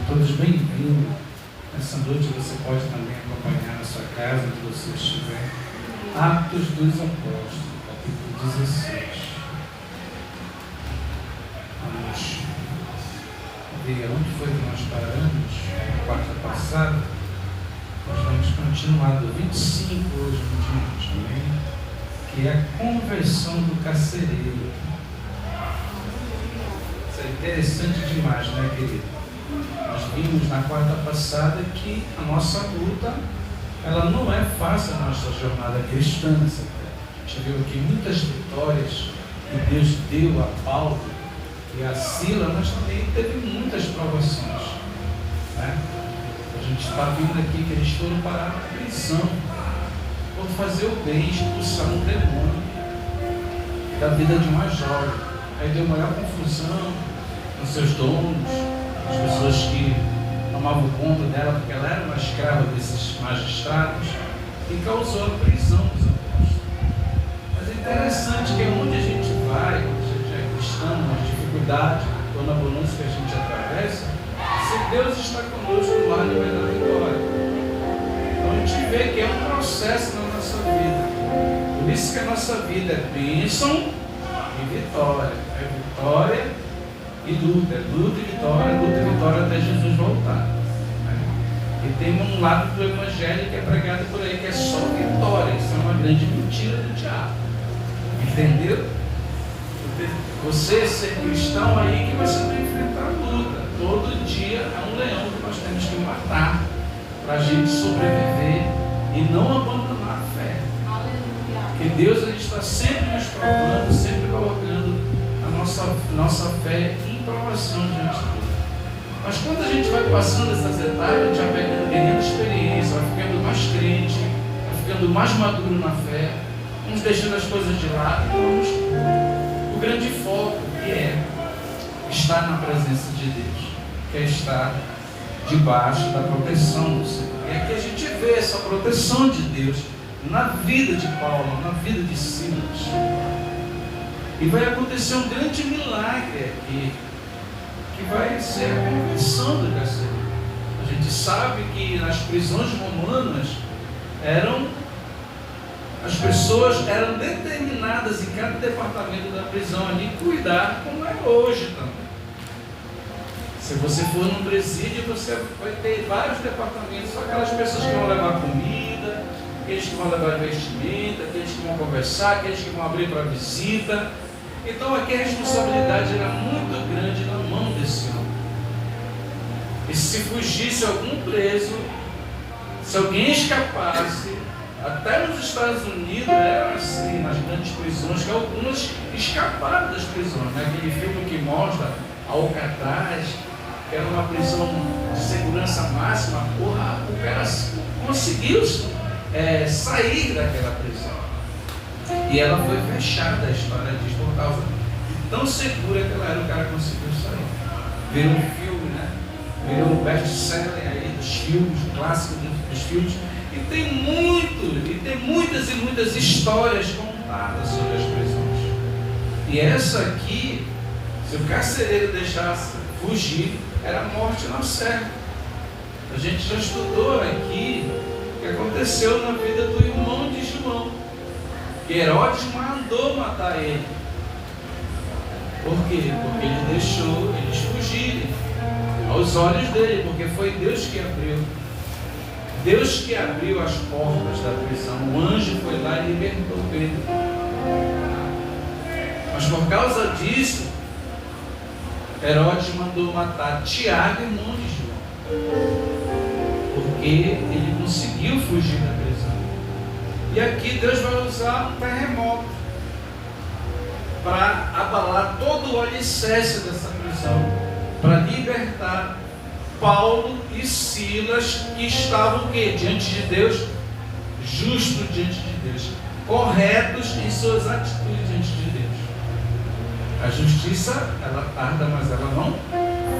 todos bem-vindos. Nessa noite você pode também acompanhar na sua casa, onde você estiver. Atos dos Apóstolos, capítulo 16. Vamos ver onde foi que nós paramos na quarta passada. Nós vamos continuar do 25 hoje no dia também, que é a conversão do carcereiro. Isso é interessante demais, né, querido? Nós vimos na quarta passada que a nossa luta, ela não é fácil, a nossa jornada cristã. A gente viu aqui muitas vitórias que Deus deu a Paulo e a Sila, mas também teve muitas provações, né? A gente está vendo aqui que eles foram parar na prisão por fazer o bem, expulsar um demônio da vida de uma jovem. Aí deu maior confusão com seus donos, as pessoas que tomavam conta dela, porque ela era uma escrava desses magistrados, e causou a prisão dos apóstolos. Mas é interessante que onde a gente vai, quando a gente é cristão, nas dificuldades ou na bonança que a gente atravessa, se Deus está conosco, lá Ele vai dar vitória. Então a gente vê que é um processo na nossa vida. Por isso que a nossa vida é bênção e vitória. É vitória e luta, luta e vitória até Jesus voltar. E tem um lado do Evangelho que é pregado por aí, que é só vitória. Isso é uma grande mentira do diabo. Entendeu? Você ser cristão aí que você vai enfrentar a luta. Todo dia é um leão que nós temos que matar para a gente sobreviver e não abandonar a fé. Porque Deus ele está sempre nos provando, sempre colocando a nossa fé em provação diante dele. Mas quando a gente vai passando essas etapas, a gente vai ganhando experiência, vai ficando mais crente, vai ficando mais maduro na fé, vamos deixando as coisas de lado e vamos o grande foco que é estar na presença de Deus, que é estar debaixo da proteção do Senhor. E aqui a gente vê essa proteção de Deus na vida de Paulo, na vida de Silas. E vai acontecer um grande milagre aqui, que vai ser a conversão do carcereiro. A gente sabe que nas prisões romanas as pessoas eram determinadas em cada departamento da prisão ali cuidar, como é hoje também. Se você for num presídio, você vai ter vários departamentos, só aquelas pessoas que vão levar comida, aqueles que vão levar vestimenta, aqueles que vão conversar, aqueles que vão abrir para visita. Então aqui a responsabilidade era muito grande na mão desse homem. E se fugisse algum preso, se alguém escapasse, até nos Estados Unidos era assim, nas grandes prisões, que algumas escaparam das prisões, né? Aquele filme que mostra Alcatraz, que era uma prisão de segurança máxima, o cara conseguiu sair daquela prisão. E ela foi fechada, a história diz, por causa de tão segura que ela era, o cara conseguiu sair. Virou um filme, né? Virou um best-seller aí dos filmes, clássico dos filmes. E tem muitas e muitas histórias contadas sobre as prisões. E essa aqui, se o carcereiro deixasse fugir, era morte na certa. A gente já estudou aqui o que aconteceu na vida do irmão de João. Herodes mandou matar ele. Por quê? Porque ele deixou eles fugirem aos olhos dele, porque foi Deus que abriu. Deus que abriu as portas da prisão. O anjo foi lá e libertou Pedro. Mas por causa disso, Herodes mandou matar Tiago, irmão de João, porque ele conseguiu fugir da prisão. E aqui Deus vai usar um terremoto para abalar todo o alicerce dessa prisão, para libertar Paulo e Silas, que estavam o quê? Diante de Deus, justo diante de Deus, corretos em suas atitudes diante de Deus. A justiça, ela tarda, mas ela não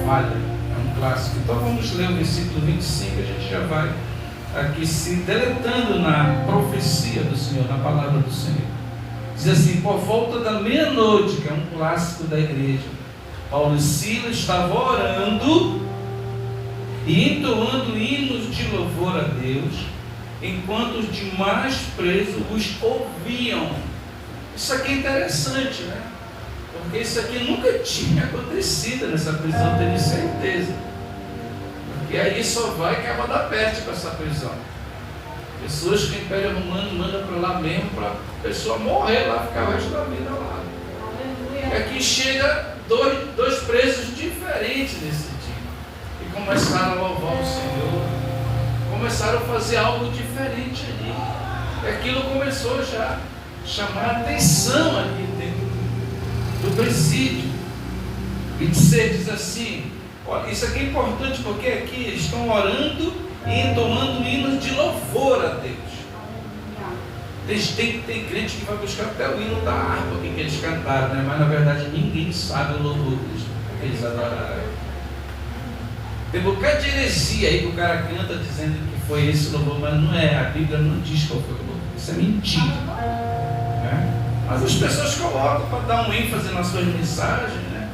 falha. É um clássico. Então vamos ler o versículo 25, a gente já vai aqui se deletando na profecia do Senhor, na palavra do Senhor. Diz assim: por volta da meia-noite, que é um clássico da igreja, Paulo e Silas estavam orando e entoando hinos de louvor a Deus, enquanto os demais presos os ouviam. Isso aqui é interessante, né? Porque isso aqui nunca tinha acontecido nessa prisão, tenho certeza. Porque aí só vai cabo da peste para essa prisão. Pessoas que o Império Romano manda para lá mesmo, para a pessoa morrer lá, ficar o resto da vida lá. E aqui chega dois presos diferentes nesse dia. E começaram a louvar o Senhor. Começaram a fazer algo diferente ali. E aquilo começou já a chamar a atenção ali dentro do presídio. 26 diz assim, olha, isso aqui é importante porque aqui eles estão orando e entoando hinos de louvor a Deus. Tem crente que vai buscar até o hino da harpa que eles cantaram, né? Mas na verdade ninguém sabe o louvor que eles adoraram. Tem um bocado de heresia aí que o cara canta dizendo que foi esse louvor, mas não é, a Bíblia não diz qual foi o louvor, isso é mentira, né? Mas as pessoas colocam para dar um ênfase nas suas mensagens, né?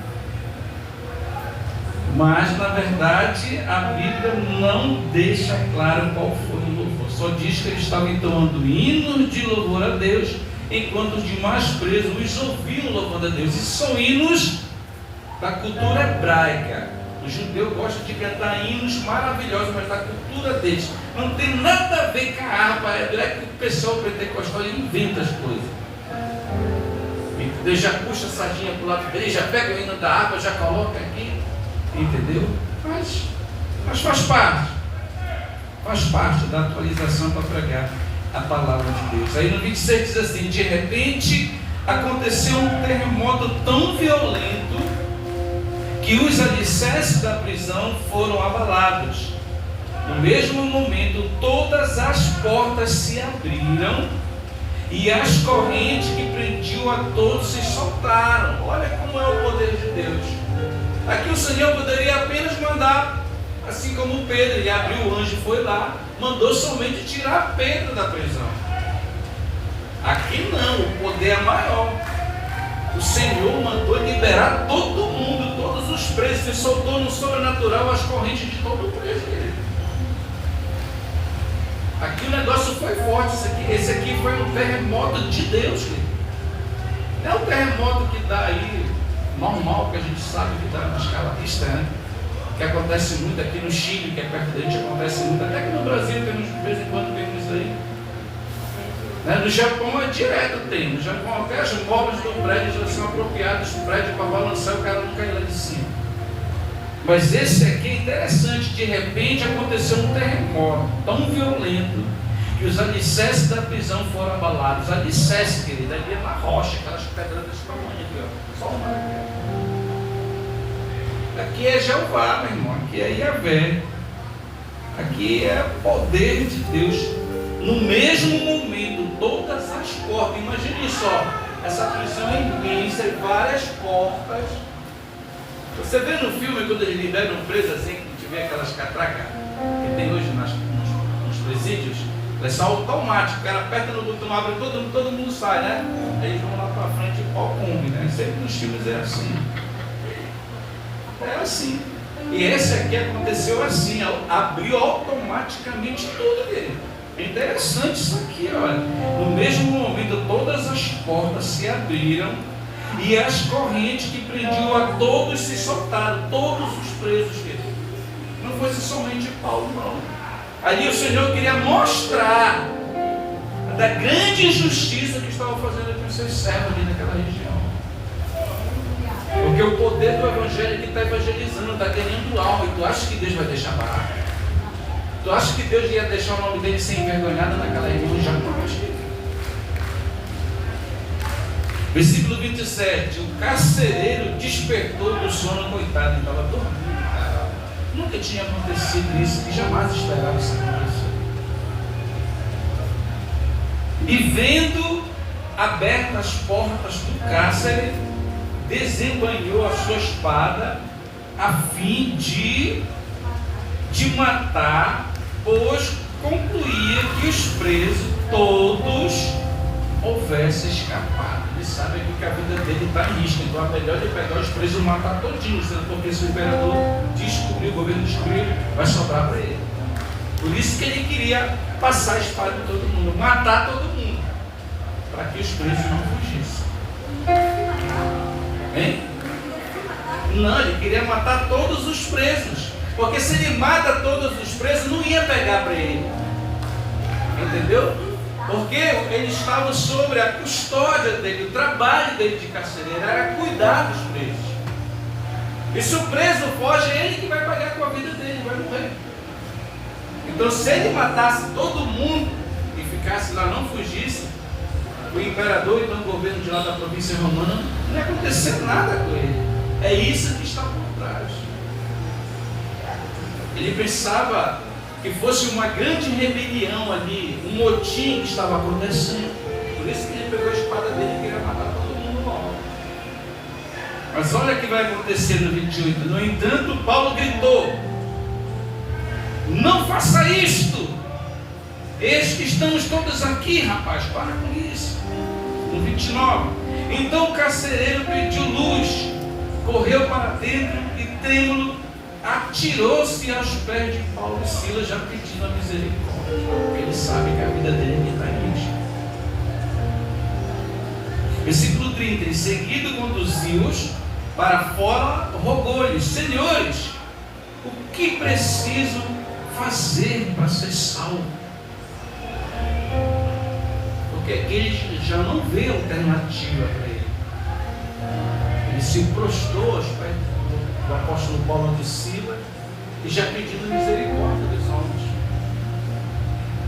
Mas na verdade a Bíblia não deixa claro qual foi o louvor, só diz que eles estavam entoando hinos de louvor a Deus, enquanto os demais presos os ouviam louvando a Deus. Isso são hinos da cultura hebraica. O judeu gosta de cantar hinos maravilhosos, mas da cultura deles. Não tem nada a ver com a harpa. É que o pessoal pentecostal inventa as coisas. Ele já puxa a sardinha para o lado dele, já pega o hino da harpa, já coloca aqui. Entendeu? Mas faz parte. Faz parte da atualização para pregar a palavra de Deus. Aí no 26 diz assim, de repente aconteceu um terremoto tão violento que os alicerces da prisão foram abalados. No mesmo momento, todas as portas se abriram e as correntes que prendiam a todos se soltaram. Olha como é o poder de Deus. Aqui o Senhor poderia apenas mandar, assim como Pedro, ele abriu o anjo e foi lá, mandou somente tirar Pedro da prisão. Aqui não, o poder é maior. O Senhor mandou liberar todo mundo, todos os presos, e soltou no sobrenatural as correntes de todo o preso, querido. Aqui o negócio foi forte. Esse aqui foi um terremoto de Deus, querido. Não é um terremoto que dá aí, normal, que a gente sabe que dá na escala externa, que acontece muito aqui no Chile, que é perto da gente, acontece muito, até que no Brasil temos, de vez em quando temos isso aí. No Japão é direto, tem. No Japão até as móveis do prédio já são apropriadas, o prédio para balançar, o cara não cai lá de cima. Mas esse aqui é interessante, de repente aconteceu um terremoto tão violento que os alicerces da prisão foram abalados. Alicerce, querido, ali é na rocha, aquelas pedras desse tamanho aqui, ó. Só uma aqui. Aqui é Jeová, meu irmão, aqui é Yahvé. Aqui é o poder de Deus. No mesmo momento, todas as portas, imagine só, essa prisão é imensa, várias portas. Você vê no filme quando eles liberam um preso assim, que a gente vê aquelas catracas que tem hoje nos presídios, é só automático, o cara aperta no botão, abre, todo mundo sai, né? Aí eles vão lá para frente e pau come, né? Sempre nos filmes é assim. É assim. E esse aqui aconteceu assim, abriu automaticamente tudo dele. É interessante isso aqui, olha. No mesmo momento, todas as portas se abriram e as correntes que prendiam a todos se soltaram, todos os presos dele. Não fosse somente Paulo, não. Ali o Senhor queria mostrar da grande injustiça que estava fazendo aqui os seus servos ali naquela região. Porque o poder do Evangelho que está evangelizando, está ganhando alma, e tu acha que Deus vai deixar barato? Tu acha que Deus ia deixar o nome dele sem envergonhado naquela região? Jamais. Versículo 27. O carcereiro despertou do sono, coitado, ele estava dormindo, cara. Nunca tinha acontecido isso, e jamais esperava isso acontecer. E vendo abertas as portas do cárcere, desembainhou a sua espada a fim de matar, pois concluía que os presos todos houvessem escapado. ele sabe que a vida dele está em risco. Então é melhor ele pegar os presos e matar todinhos, porque se o imperador descobrir, o governo descobrir, vai sobrar para ele. Por isso que ele queria passar a espada em todo mundo, matar todo mundo, para que os presos não fugissem. Hein? Não, ele queria matar todos os presos, porque se ele mata todos os presos, não ia pegar para ele. Entendeu? Porque ele estava sobre a custódia dele, o trabalho dele de carcereiro era cuidar dos presos. E se o preso foge, é ele que vai pagar com a vida dele, vai morrer. Então, se ele matasse todo mundo e ficasse lá, não fugisse, o imperador, então o governo de lá da província romana, não ia acontecer nada com ele. É isso que está por trás. Ele pensava que fosse uma grande rebelião ali, um motim que estava acontecendo. Por isso que ele pegou a espada dele e queria matar todo mundo logo. Mas olha o que vai acontecer no 28. No entanto, Paulo gritou: não faça isto! Eis que estamos todos aqui, rapaz, para com isso. No 29. Então o carcereiro pediu luz, correu para dentro e trêmulo atirou-se aos pés de Paulo e Silas, já pedindo a misericórdia, porque ele sabe que a vida dele está em risco. Versículo 30. Em seguida conduziu-os para fora, rogou-lhes: senhores, o que preciso fazer para ser salvo? Porque ele já não vê alternativa para ele. Ele se prostrou aos pés do apóstolo Paulo de Silas e já pedindo misericórdia dos homens.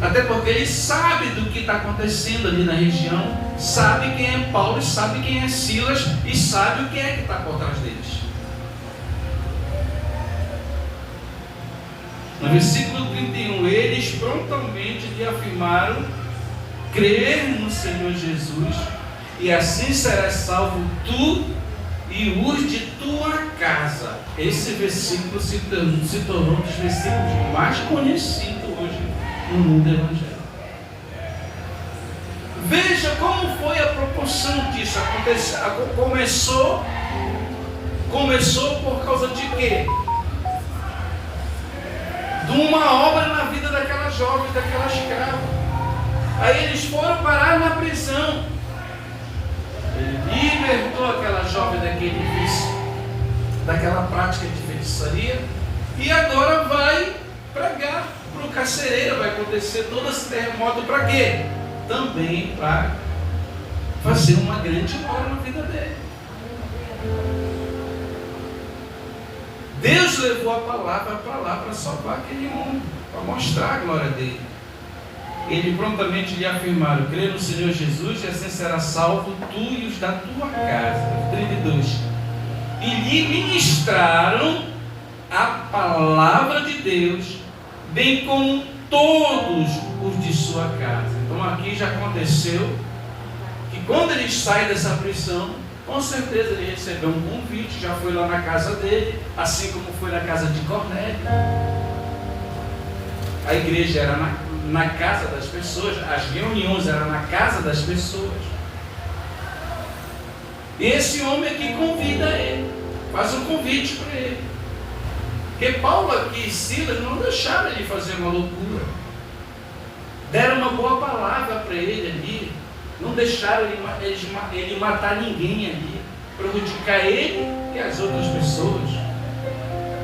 Até porque ele sabe do que está acontecendo ali na região, sabe quem é Paulo, sabe quem é Silas e sabe o que é que está por trás deles. No versículo 31, eles prontamente lhe afirmaram crer no Senhor Jesus, e assim serás salvo tu e os de tua casa. Esse versículo se tornou um dos versículos mais conhecidos hoje no mundo evangélico. Veja como foi a proporção disso. Começou por causa de quê? De uma obra na vida daquela jovem, daquela escrava. Aí eles foram parar na prisão. Ele libertou aquela jovem daquele vício, daquela prática de feitiçaria, e agora vai pregar para o carcereiro. Vai acontecer todo esse terremoto para quê? Também para fazer uma grande obra na vida dele. Deus levou a palavra para lá para salvar aquele homem, para mostrar a glória dele. Ele prontamente lhe afirmaram: crê no Senhor Jesus e assim será salvo tu e os da tua casa. 32. E lhe ministraram a palavra de Deus, bem como todos os de sua casa. Então aqui já aconteceu que quando ele sai dessa prisão, com certeza ele recebeu um convite, já foi lá na casa dele, assim como foi na casa de Cornélio. A igreja era na casa das pessoas, as reuniões eram na casa das pessoas. E esse homem aqui convida ele, faz um convite para ele. Porque Paulo aqui e Silas não deixaram ele fazer uma loucura, deram uma boa palavra para ele ali, não deixaram ele matar ninguém ali, prejudicar ele e as outras pessoas.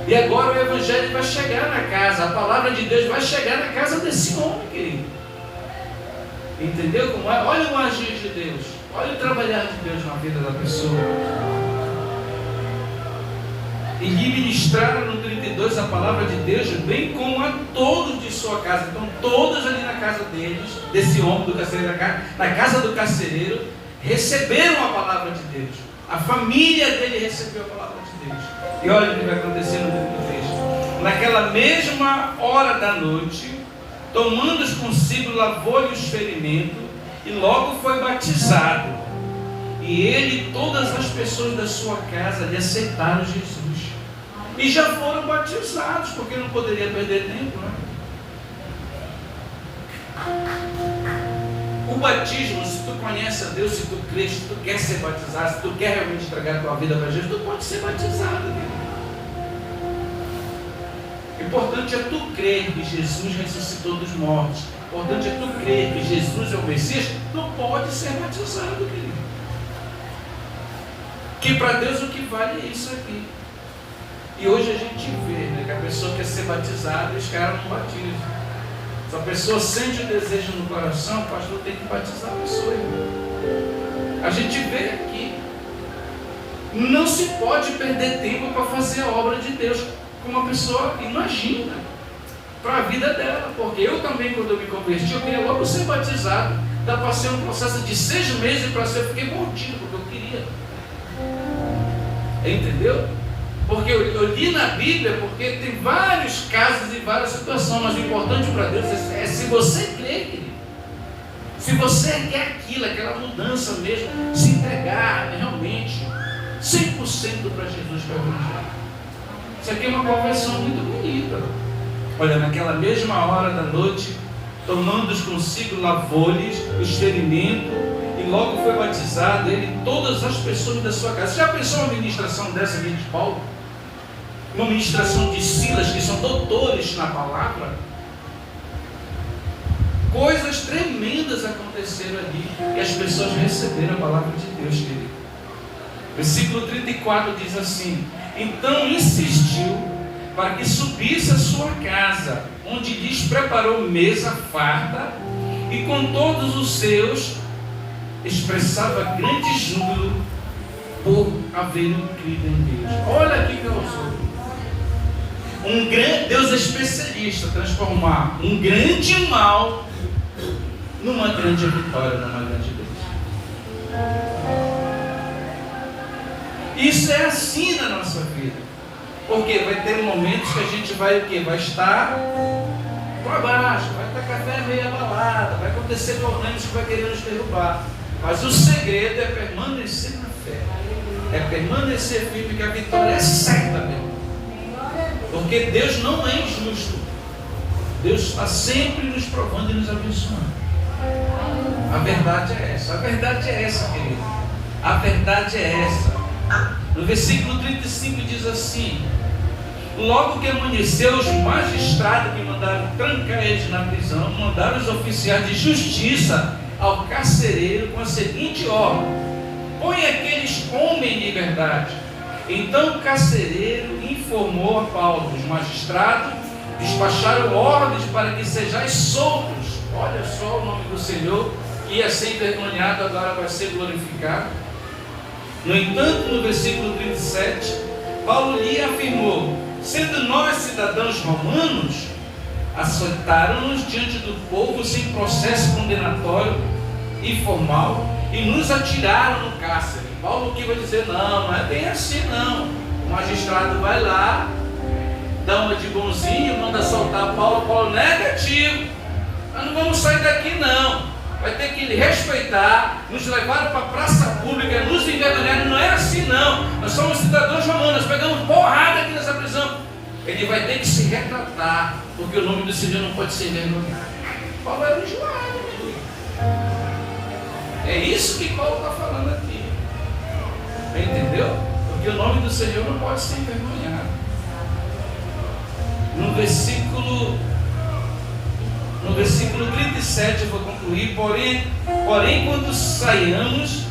E agora o evangelho vai chegar na casa, a palavra de Deus vai chegar na casa desse homem, querido. Entendeu como é? Olha o agir de Deus, olha o trabalhar de Deus na vida da pessoa. E lhe ministraram no 32 a palavra de Deus, bem como a todos de sua casa. Então todos ali na casa deles, desse homem do carcereiro, na casa do carcereiro, receberam a palavra de Deus. A família dele recebeu a palavra de Deus. E olha o que vai acontecer no 33. Naquela mesma hora da noite, tomando-os consigo, lavou-lhe os ferimentos e logo foi batizado. E ele e todas as pessoas da sua casa lhe aceitaram Jesus. E já foram batizados, porque não poderia perder tempo, né? O batismo, se tu conhece a Deus, se tu crês, se tu quer ser batizado, se tu quer realmente entregar a tua vida para Jesus, tu pode ser batizado, querido. O importante é tu crer que Jesus ressuscitou dos mortos. O importante é tu crer que Jesus é o Messias. Tu pode ser batizado, querido. Que para Deus o que vale é isso aqui. E hoje a gente vê, né, que a pessoa quer ser batizada e os caras não batizam. Se a pessoa sente o desejo no coração, o pastor tem que batizar a pessoa. A gente vê aqui. Não se pode perder tempo para fazer a obra de Deus como a pessoa imagina para a vida dela. Porque eu também, quando eu me converti, eu queria logo ser batizado. Dá para ser um processo de 6 meses para ser, eu fiquei mordido porque eu queria. Entendeu? Porque eu li na Bíblia, porque tem vários casos e várias situações, mas o importante para Deus é se você crê, querido. Se você quer aquilo, aquela mudança mesmo, se entregar realmente 100% para Jesus, para o Evangelho. Isso aqui é uma conversão muito bonita. Olha, naquela mesma hora da noite, tomando-os consigo, lavou-lhes o experimento e logo foi batizado ele e todas as pessoas da sua casa. Você já pensou uma ministração dessa aqui de Paulo? Uma ministração de Silas, que são doutores na palavra? Coisas tremendas aconteceram ali e as pessoas receberam a palavra de Deus, querido. Versículo 34 diz assim: então insistiu para que subisse à sua casa, onde lhes preparou mesa farta, e com todos os seus expressava grande júbilo por haverem crido em Deus. Olha aqui que eu sou. Deus é especialista em transformar um grande mal numa grande vitória, numa grande bênção. Isso é assim na nossa vida. Porque vai ter momentos que a gente vai o quê? Vai estar para baixo, vai estar café meio abalada, vai acontecer problemas que vai querer nos derrubar. Mas o segredo é permanecer na fé. É permanecer firme, que a vitória é certa mesmo. Porque Deus não é injusto. Deus está sempre nos provando e nos abençoando. A verdade é essa. A verdade é essa, querido. A verdade é essa. No versículo 35 diz assim: logo que amanheceu, os magistrados que mandaram trancar eles na prisão, mandaram os oficiais de justiça ao carcereiro com a seguinte ordem: põe aqueles homens em liberdade. Então o carcereiro informou a Paulo: os magistrados despacharam ordens para que sejais soltos. Olha só, o nome do Senhor, que ia ser envergonhado, agora vai ser glorificado. No entanto, no versículo 37, Paulo lhe afirmou: sendo nós cidadãos romanos, açoitaram-nos diante do povo sem processo condenatório e formal e nos atiraram no cárcere. Paulo que vai dizer: não é bem assim não. O magistrado vai lá, dá uma de bonzinho, manda soltar Paulo. Paulo: negativo, nós não vamos sair daqui não. Vai ter que respeitar. Nos levaram para a praça pública, nos envergonharam. Não é assim não. Nós somos cidadãos romanos, nós pegamos porrada aqui nessa prisão. Ele vai ter que se retratar, porque o nome do Senhor não pode ser envergonhado. Paulo era enjoado, amigo. É isso que Paulo está falando aqui. Entendeu? Porque o nome do Senhor não pode ser envergonhado. No versículo 37 eu vou concluir: porém quando saiamos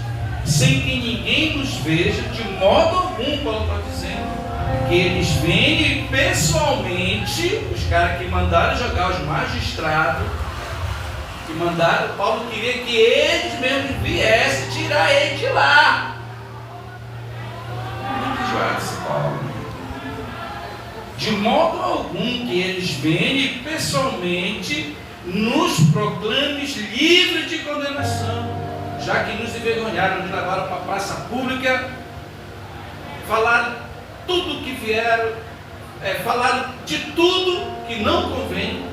sem que ninguém nos veja, de modo algum, Paulo está dizendo, que eles venham pessoalmente, os caras que mandaram jogar os magistrados, que mandaram, Paulo queria que eles mesmos viessem tirar ele de lá. Muito enjoado esse Paulo. De modo algum que eles venham e pessoalmente nos proclames livres de condenação, já que nos envergonharam, nos levaram para a praça pública, falaram tudo que vieram, falaram de tudo que não convém,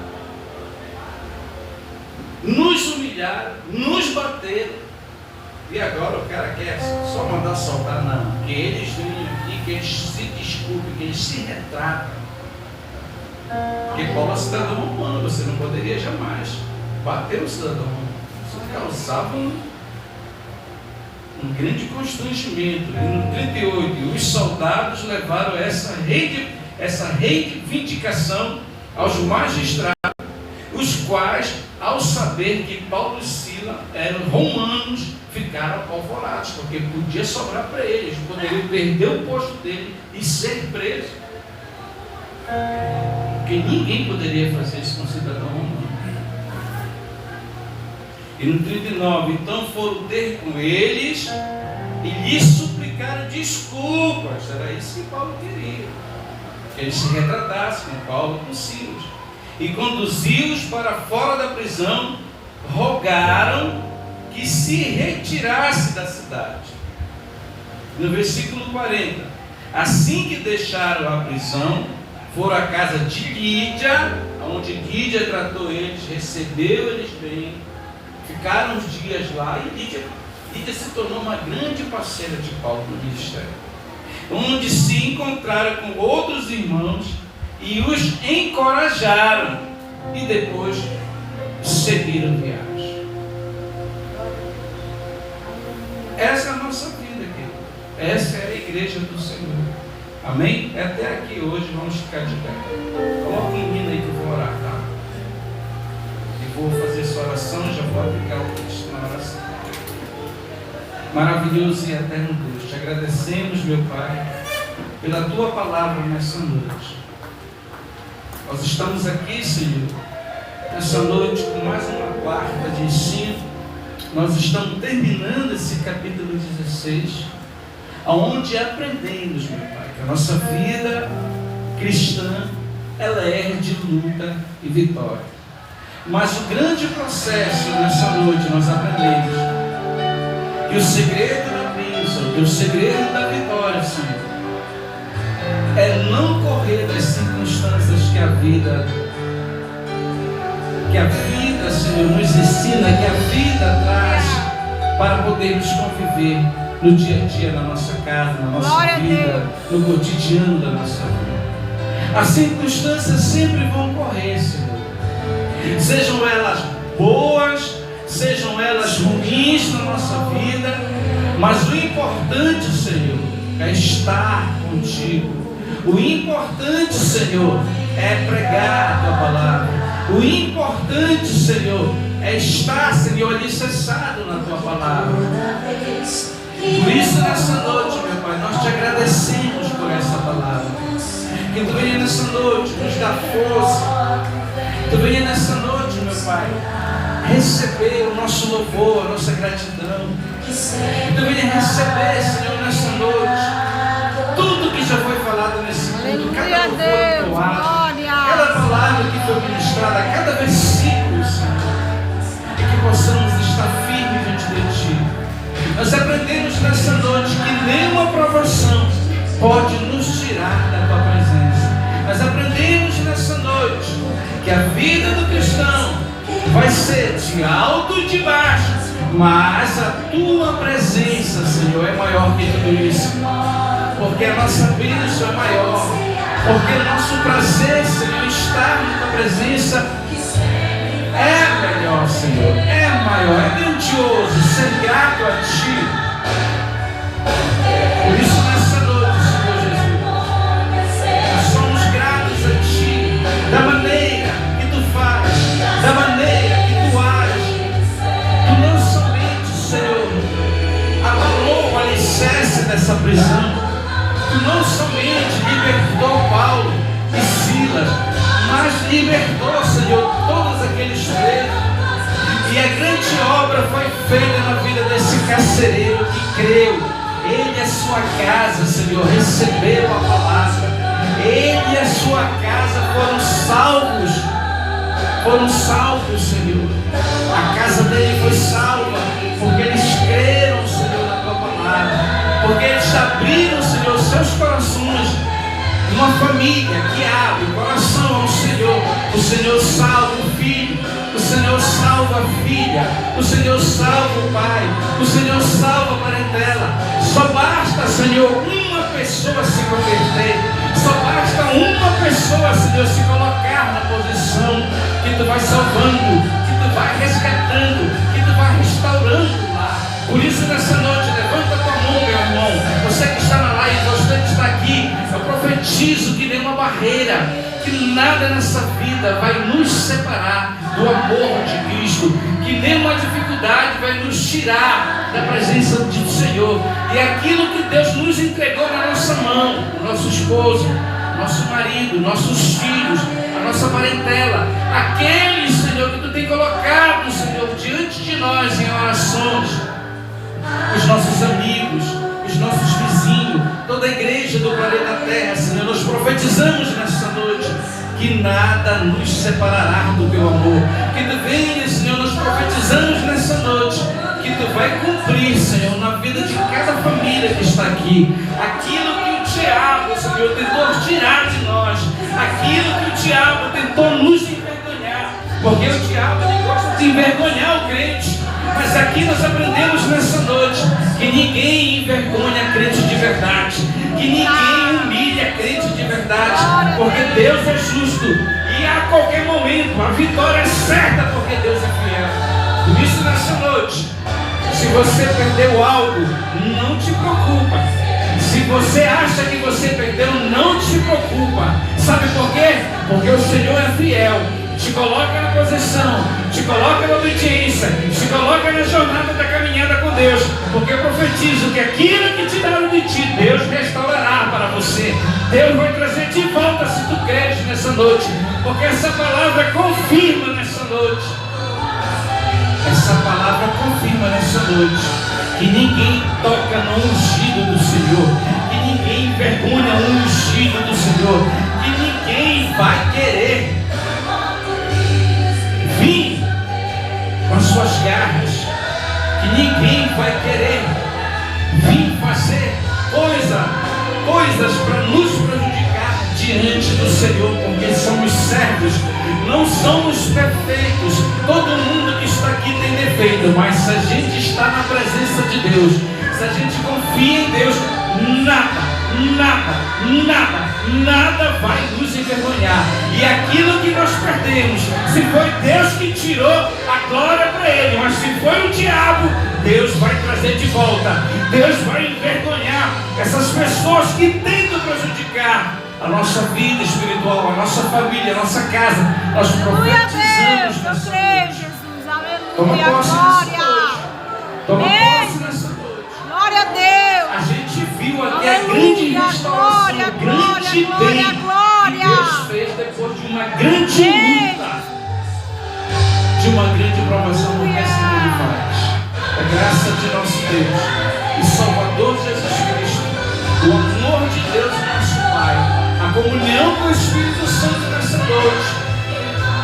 nos humilharam, nos bateram, e agora o cara quer só mandar soltar. Não, que eles venham aqui, que eles se desculpem, que eles se retratem. Porque Paulo é cidadão romano, você não poderia jamais bater o cidadão romano. Isso causava um grande constrangimento. E no 38, os soldados levaram essa reivindicação aos magistrados, os quais, ao saber que Paulo e Silas eram romanos, ficaram apavorados, porque podia sobrar para eles, poderiam perder o posto dele e ser preso. Porque ninguém poderia fazer isso com um cidadão romano. E no 39, então foram ter com eles e lhes suplicaram desculpas. Era isso que Paulo queria, que eles se retratassem com Paulo e com Silas. E conduziu-os para fora da prisão, rogaram que se retirasse da cidade. No versículo 40, assim que deixaram a prisão, foram à casa de Lídia, onde Lídia tratou eles, recebeu eles bem, ficaram uns dias lá, e Lídia se tornou uma grande parceira de Paulo no ministério, onde se encontraram com outros irmãos e os encorajaram, e depois seguiram viagem. Essa é a nossa vida, querido. Essa é a igreja do Senhor. Amém? Até aqui hoje, vamos ficar de pé. Coloca um hino aí que eu vou orar, tá? E vou fazer essa oração e já vou aplicar o texto na oração. Maravilhoso e eterno Deus, te agradecemos, meu Pai, pela tua palavra nessa noite. Nós estamos aqui, Senhor, nessa noite com mais uma quarta de ensino. Nós estamos terminando esse capítulo 16, onde aprendemos, meu Pai, que a nossa vida cristã, ela é de luta e vitória. Mas o grande processo nessa noite nós aprendemos que o segredo da bênção, que o segredo da vitória, Senhor, é não correr das circunstâncias que a vida, Senhor, nos ensina, que a vida traz para podermos conviver no dia a dia, na nossa casa, na nossa vida, no cotidiano da nossa vida. As circunstâncias sempre vão correr, Senhor. Sejam elas boas, sejam elas ruins na nossa vida, mas o importante, Senhor, é estar contigo. O importante, Senhor, é pregar a tua palavra. O importante, Senhor, é estar, Senhor, alicerçado na tua palavra. Por isso, nessa noite, meu Pai, nós te agradecemos por essa palavra. Que tu venha nessa noite nos dar força. Tu venha nessa noite, meu Pai, receber o nosso louvor, a nossa gratidão. Que tu venha receber, Senhor, nessa noite tudo que já foi falado nesse mundo, cada louvor entoado, cada palavra que foi ministrada, cada versículo, Senhor, e que possamos estar firmes diante de Ti. Nós aprendemos nessa noite que nenhuma provação pode nos tirar da Tua presença. Nós aprendemos nessa noite que a vida do cristão vai ser de alto e de baixo, mas a Tua presença, Senhor, é maior que tudo isso. Porque a nossa bênção é maior, porque o nosso prazer, Senhor, estar na Tua presença é melhor, Senhor, é maior, é grandioso ser grato a Ti. Por isso, nessa noite, Senhor Jesus, nós somos gratos a Ti, da maneira que Tu fazes, da maneira que Tu ages. Tu não somente, Senhor, abalou o alicerce dessa prisão, Tu não somente libertou Paulo e Silas, mas libertou, Senhor, todos aqueles presos. E a grande obra foi feita na vida desse carcereiro que creu. Ele e a sua casa, Senhor, receberam a palavra. Ele e a sua casa foram salvos. Foram salvos, Senhor. A casa dele foi salva porque eles creram, Senhor, na Tua palavra. Porque eles abriram, Senhor, seus corações. Uma família que abre o coração ao Senhor. O Senhor salva o filho, o Senhor salva a filha, o Senhor salva o pai, o Senhor salva a parentela. Só basta, Senhor, uma pessoa se converter. Só basta uma pessoa, Senhor, se colocar na posição que Tu vai salvando, que Tu vai resgatando, que Tu vai orando lá. Por isso, nessa noite, levanta a tua mão, meu irmão. Você que está na live, você que está aqui, eu profetizo que nenhuma barreira, que nada nessa vida vai nos separar do amor de Cristo, que nenhuma dificuldade vai nos tirar da presença do Senhor. E aquilo que Deus nos entregou na nossa mão, nosso esposo, nosso marido, nossos filhos, a nossa parentela, aqueles, Senhor, que Tu tem colocado, Senhor, diante de nós em orações, os nossos amigos, os nossos vizinhos, toda a igreja do planeta Terra, Senhor, nós profetizamos nessa noite que nada nos separará do Teu amor. Que Tu venha, Senhor, nós profetizamos nessa noite que Tu vai cumprir, Senhor, na vida de cada família que está aqui, aquilo que o diabo, Senhor, tentou tirar de nós, aquilo que o diabo tentou nos envergonhar, porque o diabo ele gosta de envergonhar o crente. Mas aqui nós aprendemos nessa noite que ninguém envergonha crente de verdade, que ninguém humilha crente de verdade, porque Deus é justo e a qualquer momento a vitória é certa, porque Deus é fiel. Por isso, nessa noite, se você perdeu algo, não te preocupa. Se você acha que você perdeu, não te preocupa. Sabe por quê? Porque o Senhor é fiel. Te coloca na posição, te coloca na obediência, te coloca na jornada da caminhada com Deus, porque eu profetizo que aquilo que te deram de ti, Deus restaurará para você. Deus vai trazer de volta se tu creres nessa noite, porque essa palavra confirma nessa noite. Essa palavra confirma nessa noite que ninguém toca no ungido do Senhor, que ninguém envergonha o ungido do Senhor, que ninguém vai querer vir com as suas garras, que ninguém vai querer vir fazer coisas para nos prejudicar diante do Senhor, porque somos servos, não somos perfeitos. Todo mundo que está aqui tem defeito, mas se a gente está na presença de Deus, se a gente confia em Deus, nada vai nos envergonhar. E aquilo que nós perdemos, se foi Deus que tirou, a glória para Ele, mas se foi o diabo, Deus vai trazer de volta. Deus vai envergonhar essas pessoas que tentam prejudicar a nossa vida espiritual, a nossa família, a nossa casa. Nós profetizamos nessa noite. Toma posse nessa noite. Toma posse nessa noite. Glória a Deus. A gente viu aqui a grande restauração, grande bem que Deus fez depois de uma grande luta, de uma grande provação, porque é assim que Ele faz. A graça de nosso Deus e Salvador Jesus Cristo, o amor de Deus nosso Pai, a comunhão com o Espírito Santo nessa noite,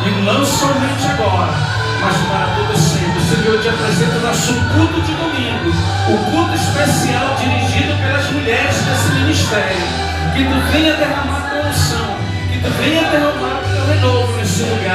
e não somente agora, mas para todo sempre. O Senhor te apresenta nosso culto de domingo, o culto especial dirigido pelas mulheres desse ministério. Que Tu venha derramar tua unção, que Tu venha derramar teu renovo nesse lugar.